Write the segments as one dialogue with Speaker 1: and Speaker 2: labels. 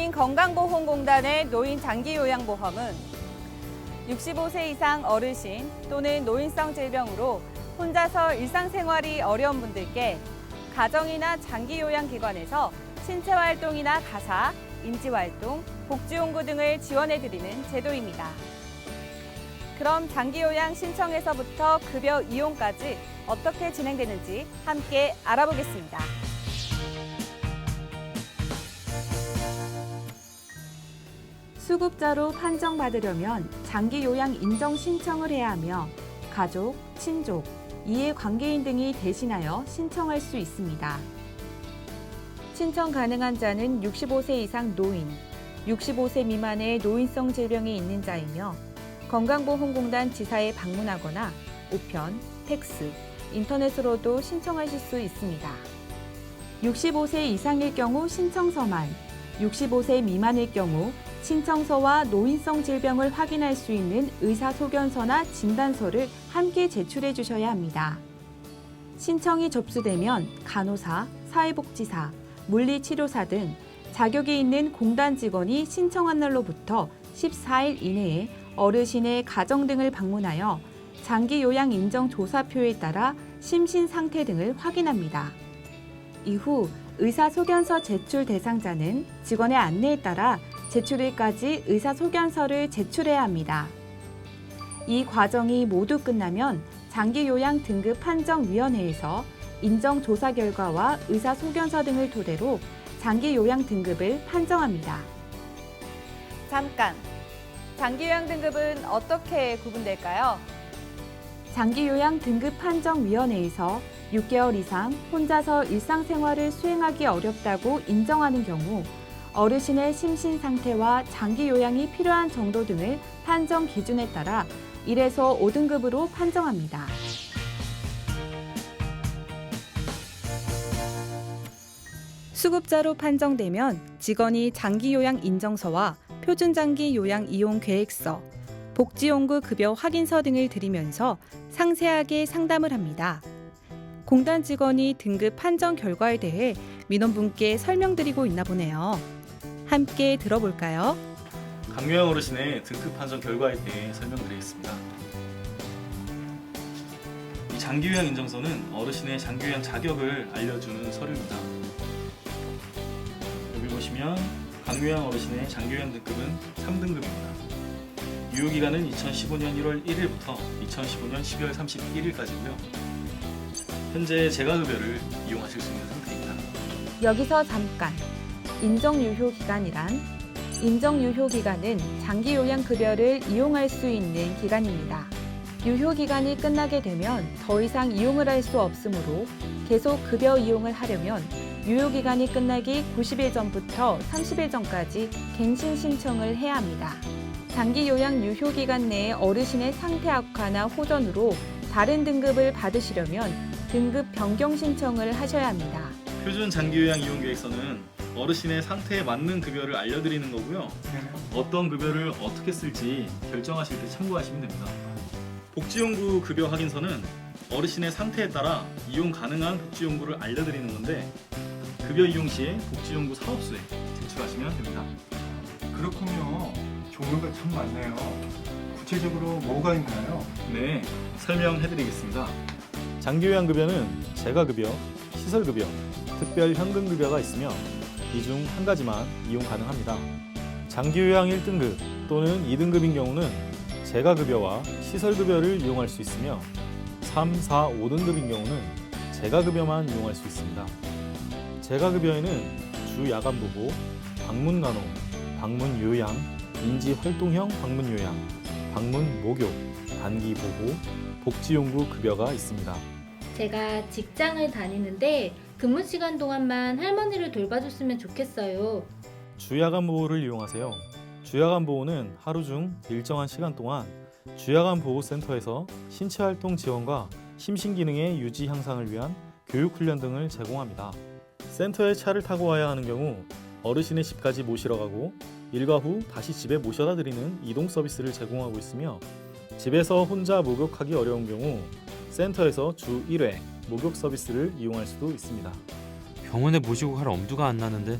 Speaker 1: 국민건강보험공단의 노인 장기요양보험은 65세 이상 어르신 또는 노인성 질병으로 혼자서 일상생활이 어려운 분들께 가정이나 장기요양기관에서 신체활동이나 가사, 인지활동, 복지용구 등을 지원해드리는 제도입니다. 그럼 장기요양 신청에서부터 급여 이용까지 어떻게 진행되는지 함께 알아보겠습니다. 수급자로 판정받으려면 장기요양 인정 신청을 해야 하며 가족, 친족, 이해관계인 등이 대신하여 신청할 수 있습니다. 신청 가능한 자는 65세 이상 노인, 65세 미만의 노인성 질병이 있는 자이며 건강보험공단 지사에 방문하거나 우편, 팩스, 인터넷으로도 신청하실 수 있습니다. 65세 이상일 경우 신청서만, 65세 미만일 경우 신청서와 노인성 질병을 확인할 수 있는 의사소견서나 진단서를 함께 제출해 주셔야 합니다. 신청이 접수되면 간호사, 사회복지사, 물리치료사 등 자격이 있는 공단 직원이 신청한 날로부터 14일 이내에 어르신의 가정 등을 방문하여 장기요양 인정 조사표에 따라 심신 상태 등을 확인합니다. 이후 의사소견서 제출 대상자는 직원의 안내에 따라 제출일까지 의사소견서를 제출해야 합니다. 이 과정이 모두 끝나면 장기요양 등급 판정위원회에서 인정조사 결과와 의사소견서 등을 토대로 장기요양 등급을 판정합니다. 잠깐! 장기요양 등급은 어떻게 구분될까요? 장기요양 등급 판정위원회에서 6개월 이상 혼자서 일상생활을 수행하기 어렵다고 인정하는 경우 어르신의 심신 상태와 장기 요양이 필요한 정도 등을 판정 기준에 따라 1에서 5등급으로 판정합니다. 수급자로 판정되면 직원이 장기 요양 인정서와 표준 장기 요양 이용 계획서, 복지용구 급여 확인서 등을 드리면서 상세하게 상담을 합니다. 공단 직원이 등급 판정 결과에 대해 민원분께 설명드리고 있나 보네요. 함께 들어볼까요?
Speaker 2: 강요양 어르신의 등급 판정 결과에 대해 설명드리겠습니다. 이 장기요양 인정서는 어르신의 장기요양 자격을 알려주는 서류입니다. 여기 보시면 강요양 어르신의 장기요양 등급은 3등급입니다. 유효기간은 2015년 1월 1일부터 2015년 12월 31일까지고요. 현재 재가급여를 이용하실 수 있는 상태입니다.
Speaker 1: 여기서 잠깐! 인정유효기간이란 인정유효기간은 장기요양급여를 이용할 수 있는 기간입니다. 유효기간이 끝나게 되면 더 이상 이용을 할 수 없으므로 계속 급여 이용을 하려면 유효기간이 끝나기 90일 전부터 30일 전까지 갱신 신청을 해야 합니다. 장기요양 유효기간 내에 어르신의 상태 악화나 호전으로 다른 등급을 받으시려면 등급 변경 신청을 하셔야 합니다.
Speaker 2: 표준 장기요양 이용계획서는 어르신의 상태에 맞는 급여를 알려드리는 거고요. 어떤 급여를 어떻게 쓸지 결정하실 때 참고하시면 됩니다. 복지용구 급여 확인서는 어르신의 상태에 따라 이용 가능한 복지용구를 알려드리는 건데 급여 이용 시에 복지용구 사업소에 제출하시면 됩니다.
Speaker 3: 그렇군요. 종류가 참 많네요. 구체적으로 뭐가 있나요?
Speaker 2: 네, 설명해드리겠습니다. 장기요양급여는 재가급여, 시설급여, 특별현금급여가 있으며 이 중 한 가지만 이용 가능합니다. 장기요양 1등급 또는 2등급인 경우는 재가급여와 시설급여를 이용할 수 있으며 3, 4, 5등급인 경우는 재가급여만 이용할 수 있습니다. 재가급여에는 주야간보호, 방문간호, 방문요양, 인지활동형 방문요양, 방문목욕, 단기보호, 복지용구 급여가 있습니다.
Speaker 4: 제가 직장을 다니는데 근무 시간 동안만 할머니를 돌봐줬으면 좋겠어요.
Speaker 2: 주야간 보호를 이용하세요. 주야간 보호는 하루 중 일정한 시간 동안 주야간 보호센터에서 신체활동 지원과 심신기능의 유지 향상을 위한 교육훈련 등을 제공합니다. 센터에 차를 타고 와야 하는 경우 어르신의 집까지 모시러 가고 일과 후 다시 집에 모셔다 드리는 이동 서비스를 제공하고 있으며 집에서 혼자 목욕하기 어려운 경우 센터에서 주 1회 목욕 서비스를 이용할 수도 있습니다.
Speaker 5: 병원에 모시고 갈 엄두가 안 나는데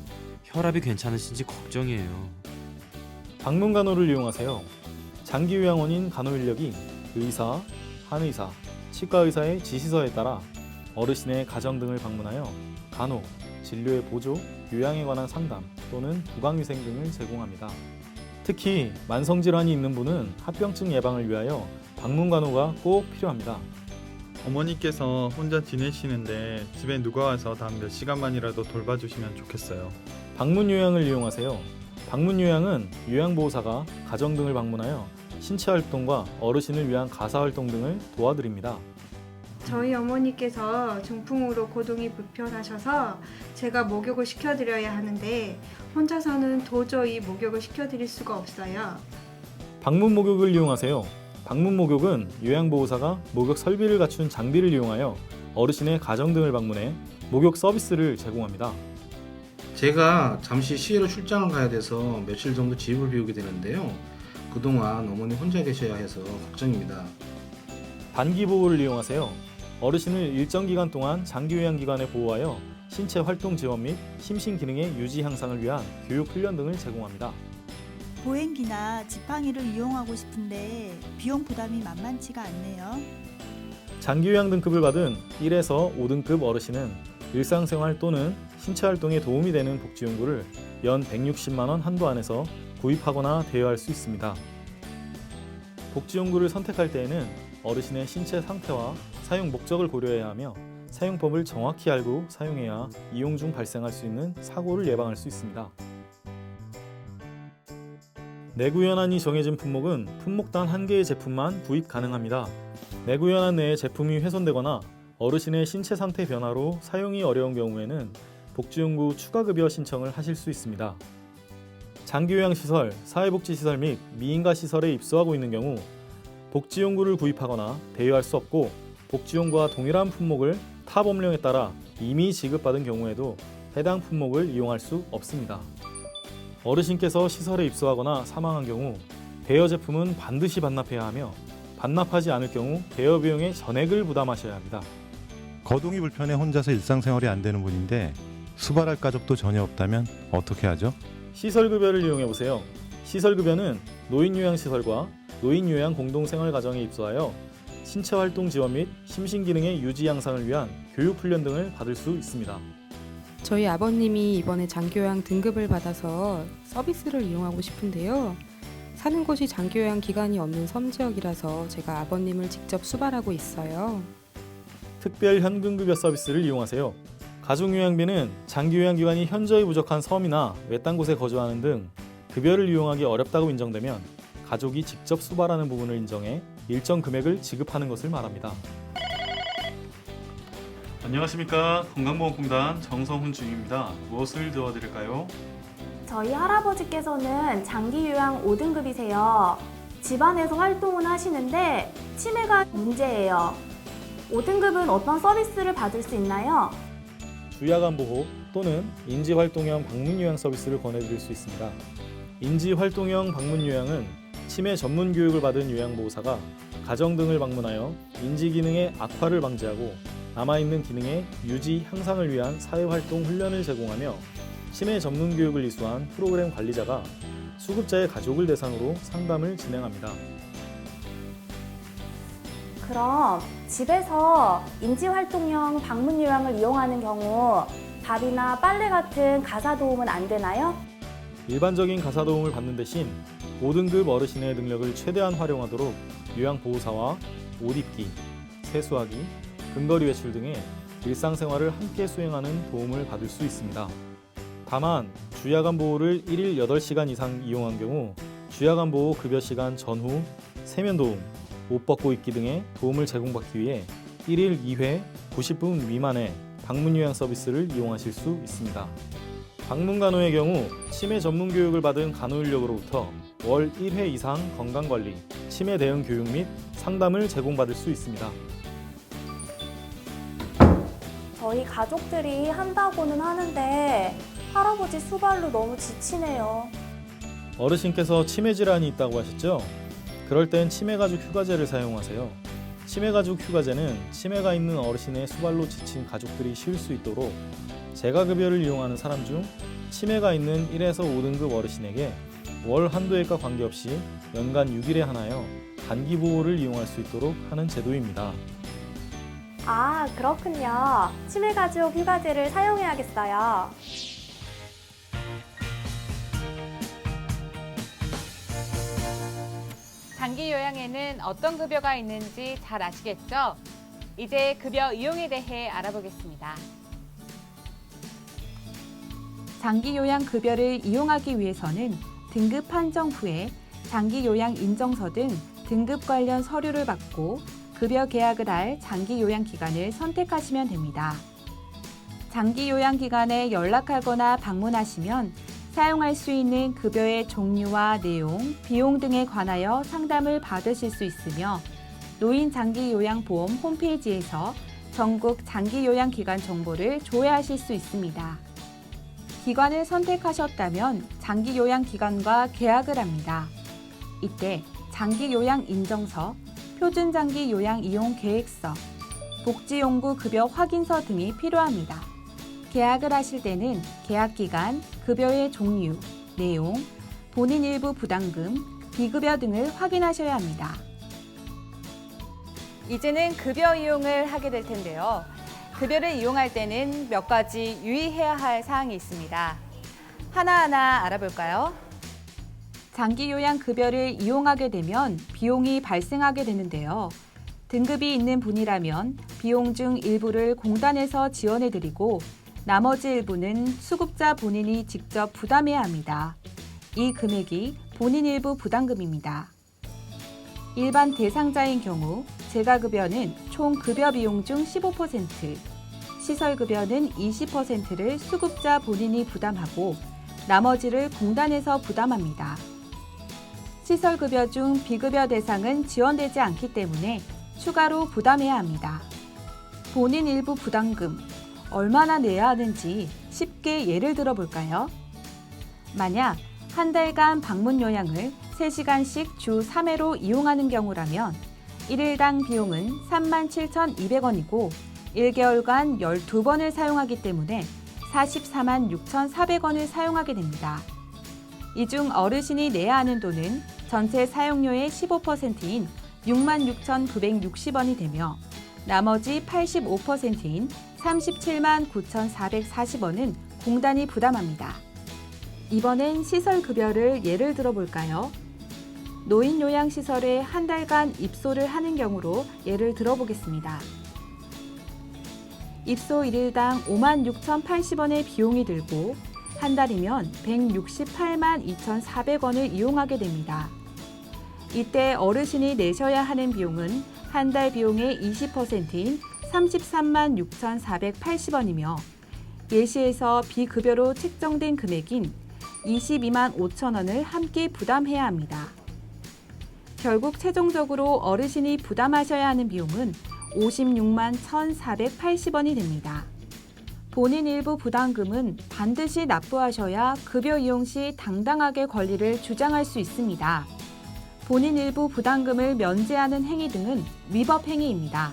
Speaker 5: 혈압이 괜찮으신지 걱정이에요.
Speaker 2: 방문 간호를 이용하세요. 장기 요양원인 간호 인력이 의사, 한의사, 치과 의사의 지시서에 따라 어르신의 가정 등을 방문하여 간호, 진료의 보조, 요양에 관한 상담 또는 부강위생 등을 제공합니다. 특히 만성질환이 있는 분은 합병증 예방을 위하여 방문 간호가 꼭 필요합니다.
Speaker 6: 어머니께서 혼자 지내시는데 집에 누가 와서 단 몇 시간만이라도 돌봐주시면 좋겠어요.
Speaker 2: 방문 요양을 이용하세요. 방문 요양은 요양보호사가 가정 등을 방문하여 신체 활동과 어르신을 위한 가사 활동 등을 도와드립니다.
Speaker 7: 저희 어머니께서 중풍으로 고동이 불편하셔서 제가 목욕을 시켜드려야 하는데 혼자서는 도저히 목욕을 시켜드릴 수가 없어요.
Speaker 2: 방문 목욕을 이용하세요. 방문 목욕은 요양보호사가 목욕 설비를 갖춘 장비를 이용하여 어르신의 가정 등을 방문해 목욕 서비스를 제공합니다.
Speaker 8: 제가 잠시 시외로 출장을 가야 돼서 며칠 정도 집을 비우게 되는데요. 그동안 어머니 혼자 계셔야 해서 걱정입니다.
Speaker 2: 단기 보호를 이용하세요. 어르신을 일정 기간 동안 장기 요양기관에 보호하여 신체 활동 지원 및 심신 기능의 유지 향상을 위한 교육 훈련 등을 제공합니다.
Speaker 9: 보행기나 지팡이를 이용하고 싶은데 비용 부담이 만만치가 않네요.
Speaker 2: 장기 요양 등급을 받은 1에서 5등급 어르신은 일상생활 또는 신체 활동에 도움이 되는 복지용구를 연 160만 원 한도 안에서 구입하거나 대여할 수 있습니다. 복지용구를 선택할 때에는 어르신의 신체 상태와 사용 목적을 고려해야 하며 사용법을 정확히 알고 사용해야 이용 중 발생할 수 있는 사고를 예방할 수 있습니다. 내구연한이 정해진 품목은 품목당 1개의 제품만 구입 가능합니다. 내구연한 내에 제품이 훼손되거나 어르신의 신체 상태 변화로 사용이 어려운 경우에는 복지용구 추가급여 신청을 하실 수 있습니다. 장기요양시설, 사회복지시설 및 미인가 시설에 입소하고 있는 경우 복지용구를 구입하거나 대여할 수 없고 복지용구와 동일한 품목을 타 법령에 따라 이미 지급받은 경우에도 해당 품목을 이용할 수 없습니다. 어르신께서 시설에 입소하거나 사망한 경우 대여 제품은 반드시 반납해야 하며 반납하지 않을 경우 대여 비용의 전액을 부담하셔야 합니다.
Speaker 10: 거동이 불편해 혼자서 일상생활이 안 되는 분인데 수발할 가족도 전혀 없다면 어떻게 하죠?
Speaker 2: 시설급여를 이용해보세요. 시설급여는 노인요양시설과 노인요양 공동생활가정에 입소하여 신체활동 지원 및 심신기능의 유지 향상을 위한 교육훈련 등을 받을 수 있습니다.
Speaker 11: 저희 아버님이 이번에 장기요양 등급을 받아서 서비스를 이용하고 싶은데요. 사는 곳이 장기요양 기관이 없는 섬지역이라서 제가 아버님을 직접 수발하고 있어요.
Speaker 2: 특별 현금급여 서비스를 이용하세요. 가족요양비는 장기요양기관이 현저히 부족한 섬이나 외딴 곳에 거주하는 등 급여를 이용하기 어렵다고 인정되면 가족이 직접 수발하는 부분을 인정해 일정 금액을 지급하는 것을 말합니다. 안녕하십니까. 건강보험공단 정성훈 주임입니다. 무엇을 도와드릴까요?
Speaker 12: 저희 할아버지께서는 장기요양 5등급이세요. 집안에서 활동은 하시는데 치매가 문제예요. 5등급은 어떤 서비스를 받을 수 있나요?
Speaker 2: 주야간 또는 인지활동형 방문요양 서비스를 권해드릴 수 있습니다. 인지활동형 방문요양은 치매 전문 교육을 받은 요양보호사가 가정 등을 방문하여 인지기능의 악화를 방지하고 남아있는 기능의 유지, 향상을 위한 사회활동 훈련을 제공하며 치매 전문 교육을 이수한 프로그램 관리자가 수급자의 가족을 대상으로 상담을 진행합니다.
Speaker 12: 그럼 집에서 인지활동형 방문요양을 이용하는 경우 밥이나 빨래 같은 가사도움은 안 되나요?
Speaker 2: 일반적인 가사도움을 받는 대신 5등급 어르신의 능력을 최대한 활용하도록 요양보호사와 옷 입기, 세수하기, 근거리 외출 등의 일상생활을 함께 수행하는 도움을 받을 수 있습니다. 다만 주야간 보호를 1일 8시간 이상 이용한 경우 주야간 보호 급여 시간 전후 세면도움, 옷 벗고 입기 등의 도움을 제공받기 위해 1일 2회 90분 미만의 방문요양 서비스를 이용하실 수 있습니다. 방문간호의 경우 치매 전문 교육을 받은 간호인력으로부터 월 1회 이상 건강관리, 치매 대응 교육 및 상담을 제공받을 수 있습니다.
Speaker 12: 저희 가족들이 한다고는 하는데 할아버지 수발로 너무 지치네요.
Speaker 2: 어르신께서 치매 질환이 있다고 하셨죠? 그럴 땐 치매가족 휴가제를 사용하세요. 치매가족 휴가제는 치매가 있는 어르신의 수발로 지친 가족들이 쉴 수 있도록 재가급여를 이용하는 사람 중 치매가 있는 1에서 5등급 어르신에게 월 한도액과 관계없이 연간 6일에 한하여 단기보호를 이용할 수 있도록 하는 제도입니다.
Speaker 12: 아, 그렇군요. 치매가족 휴가제를 사용해야겠어요.
Speaker 1: 장기 요양에는 어떤 급여가 있는지 잘 아시겠죠? 이제 급여 이용에 대해 알아보겠습니다. 장기 요양 급여를 이용하기 위해서는 등급 판정 후에 장기 요양 인정서 등 등급 관련 서류를 받고 급여 계약을 할 장기 요양 기관을 선택하시면 됩니다. 장기 요양 기관에 연락하거나 방문하시면 사용할 수 있는 급여의 종류와 내용, 비용 등에 관하여 상담을 받으실 수 있으며 노인장기요양보험 홈페이지에서 전국 장기요양기관 정보를 조회하실 수 있습니다. 기관을 선택하셨다면 장기요양기관과 계약을 합니다. 이때 장기요양 인정서, 표준장기요양 이용 계획서, 복지용구 급여 확인서 등이 필요합니다. 계약을 하실 때는 계약기간, 급여의 종류, 내용, 본인 일부 부담금, 비급여 등을 확인하셔야 합니다. 이제는 급여 이용을 하게 될 텐데요. 급여를 이용할 때는 몇 가지 유의해야 할 사항이 있습니다. 하나하나 알아볼까요? 장기요양 급여를 이용하게 되면 비용이 발생하게 되는데요. 등급이 있는 분이라면 비용 중 일부를 공단에서 지원해드리고 나머지 일부는 수급자 본인이 직접 부담해야 합니다. 이 금액이 본인 일부 부담금입니다. 일반 대상자인 경우 재가급여는 총 급여 비용 중 15%, 시설급여는 20%를 수급자 본인이 부담하고 나머지를 공단에서 부담합니다. 시설급여 중 비급여 대상은 지원되지 않기 때문에 추가로 부담해야 합니다. 본인 일부 부담금, 얼마나 내야 하는지 쉽게 예를 들어 볼까요? 만약 한 달간 방문 요양을 3시간씩 주 3회로 이용하는 경우라면 1일당 비용은 37,200원이고 1개월간 12번을 사용하기 때문에 446,400원을 사용하게 됩니다. 이 중 어르신이 내야 하는 돈은 전체 사용료의 15%인 66,960원이 되며 나머지 85%인 379,440원은 공단이 부담합니다. 이번엔 시설급여를 예를 들어 볼까요? 노인요양시설에 한 달간 입소를 하는 경우로 예를 들어보겠습니다. 입소 1일당 56,080원의 비용이 들고 한 달이면 168만 2,400원을 이용하게 됩니다. 이때 어르신이 내셔야 하는 비용은 한 달 비용의 20%인 33만 6,480원이며 예시에서 비급여로 책정된 금액인 22만 5천 원을 함께 부담해야 합니다. 결국 최종적으로 어르신이 부담하셔야 하는 비용은 56만 1,480원이 됩니다. 본인 일부 부담금은 반드시 납부하셔야 급여 이용 시 당당하게 권리를 주장할 수 있습니다. 본인 일부 부담금을 면제하는 행위 등은 위법 행위입니다.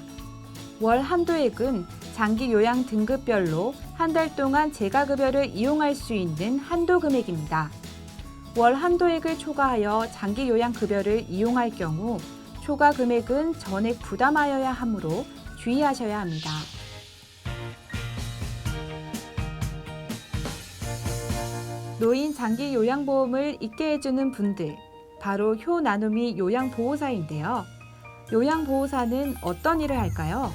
Speaker 1: 월 한도액은 장기 요양 등급별로 한 달 동안 재가급여를 이용할 수 있는 한도 금액입니다. 월 한도액을 초과하여 장기 요양 급여를 이용할 경우 초과 금액은 전액 부담하여야 하므로 주의하셔야 합니다. 노인 장기 요양보험을 있게 해주는 분들, 바로 효 나눔이 요양보호사인데요. 요양보호사는 어떤 일을 할까요?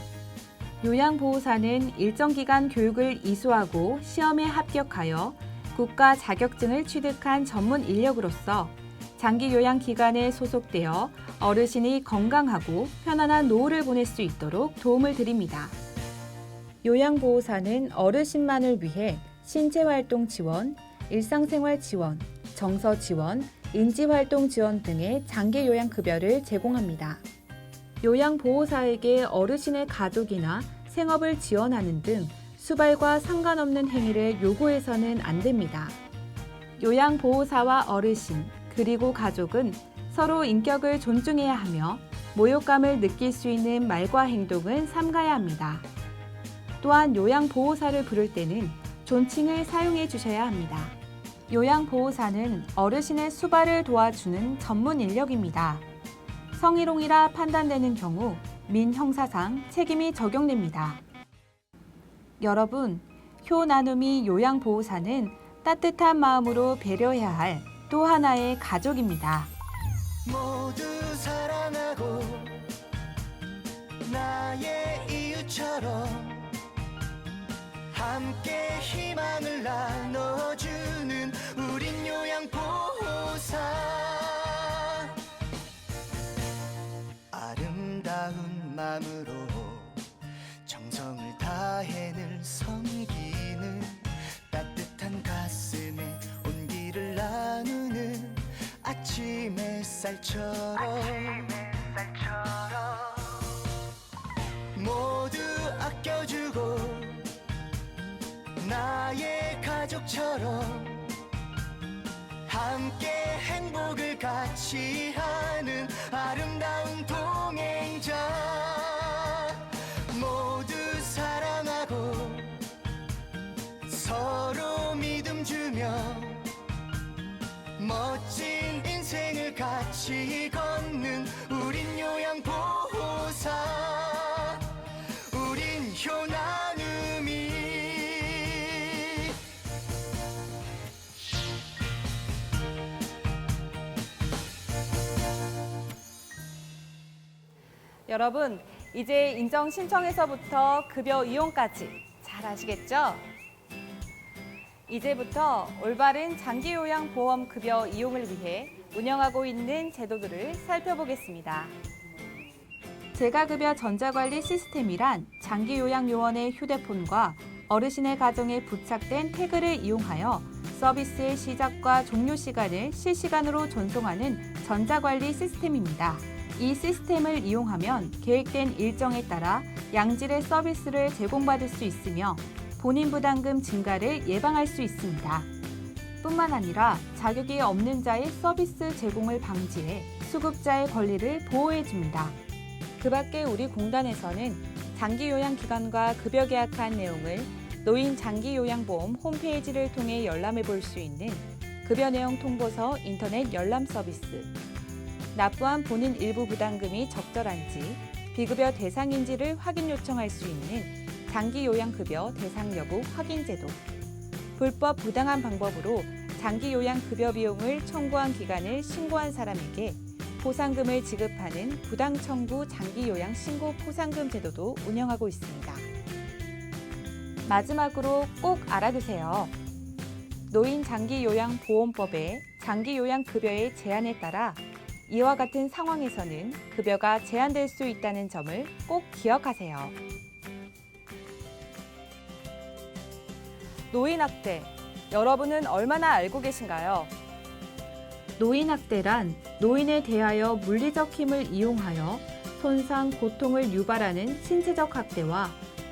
Speaker 1: 요양보호사는 일정 기간 교육을 이수하고 시험에 합격하여 국가 자격증을 취득한 전문 인력으로서 장기 요양기관에 소속되어 어르신이 건강하고 편안한 노후를 보낼 수 있도록 도움을 드립니다. 요양보호사는 어르신만을 위해 신체활동 지원, 일상생활 지원, 정서 지원, 인지활동 지원 등의 장기 요양급여를 제공합니다. 요양보호사에게 어르신의 가족이나 생업을 지원하는 등 수발과 상관없는 행위를 요구해서는 안 됩니다. 요양보호사와 어르신, 그리고 가족은 서로 인격을 존중해야 하며 모욕감을 느낄 수 있는 말과 행동은 삼가야 합니다. 또한 요양보호사를 부를 때는 존칭을 사용해 주셔야 합니다. 요양보호사는 어르신의 수발을 도와주는 전문 인력입니다. 성희롱이라 판단되는 경우 민형사상 책임이 적용됩니다. 여러분, 효 나눔이 요양보호사는 따뜻한 마음으로 배려해야 할 또 하나의 가족입니다.
Speaker 13: 모두 사랑하고 나의 이웃처럼 함께 희망을 나눠주는 우린 요양보호사. 아름다운 마음으로 정성을 다해 늘 섬기는 따뜻한 가슴에 온기를 나누는 아침 햇살처럼 모두 아껴주고 나의 가족처럼 함께 행복을 같이 하는 아름다운 동행자. 모두 사랑하고 서로 믿음 주며 멋진 인생을 같이 걷는 우린 요양보호사. 우린 효나눔이.
Speaker 1: 여러분, 이제 인정 신청에서부터 급여 이용까지 잘 아시겠죠? 이제부터 올바른 장기요양보험 급여 이용을 위해 운영하고 있는 제도들을 살펴보겠습니다. 재가급여 전자관리 시스템이란 장기요양요원의 휴대폰과 어르신의 가정에 부착된 태그를 이용하여 서비스의 시작과 종료 시간을 실시간으로 전송하는 전자관리 시스템입니다. 이 시스템을 이용하면 계획된 일정에 따라 양질의 서비스를 제공받을 수 있으며 본인 부담금 증가를 예방할 수 있습니다. 뿐만 아니라 자격이 없는 자의 서비스 제공을 방지해 수급자의 권리를 보호해줍니다. 그 밖에 우리 공단에서는 장기요양기관과 급여 계약한 내용을 노인 장기요양보험 홈페이지를 통해 열람해 볼 수 있는 급여 내용 통보서 인터넷 열람 서비스, 납부한 본인 일부 부담금이 적절한지 비급여 대상인지를 확인 요청할 수 있는 장기요양급여 대상 여부 확인 제도, 불법 부당한 방법으로 장기요양급여 비용을 청구한 기간을 신고한 사람에게 포상금을 지급하는 부당청구 장기요양 신고 포상금 제도도 운영하고 있습니다. 마지막으로 꼭 알아두세요. 노인 장기요양보험법의 장기요양급여의 제한에 따라 이와 같은 상황에서는 급여가 제한될 수 있다는 점을 꼭 기억하세요. 노인학대, 여러분은 얼마나 알고 계신가요? 노인학대란 노인에 대하여 물리적 힘을 이용하여 손상, 고통을 유발하는 신체적 학대와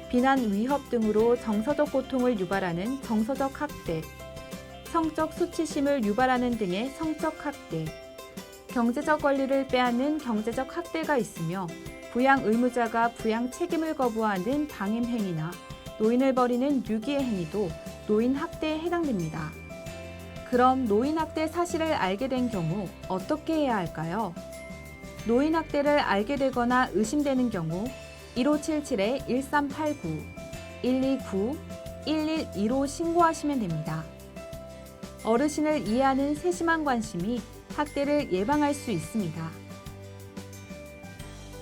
Speaker 1: 비난, 위협 등으로 정서적 고통을 유발하는 정서적 학대, 성적 수치심을 유발하는 등의 성적 학대, 경제적 권리를 빼앗는 경제적 학대가 있으며 부양 의무자가 부양 책임을 거부하는 방임 행위나 노인을 버리는 유기의 행위도 노인 학대에 해당됩니다. 그럼 노인 학대 사실을 알게 된 경우 어떻게 해야 할까요? 노인 학대를 알게 되거나 의심되는 경우 1577-1389, 129-112로 신고하시면 됩니다. 어르신을 이해하는 세심한 관심이 학대를 예방할 수 있습니다.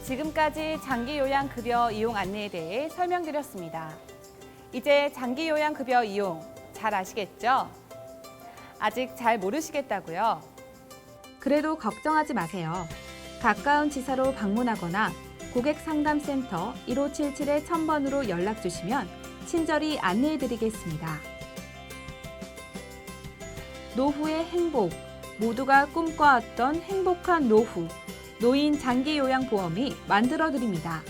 Speaker 1: 지금까지 장기요양급여 이용 안내에 대해 설명드렸습니다. 이제 장기요양급여 이용 잘 아시겠죠? 아직 잘 모르시겠다고요? 그래도 걱정하지 마세요. 가까운 지사로 방문하거나 고객상담센터 1577-1000번으로 연락 주시면 친절히 안내해드리겠습니다. 노후의 행복, 모두가 꿈꿔왔던 행복한 노후, 노인 장기요양보험이 만들어드립니다.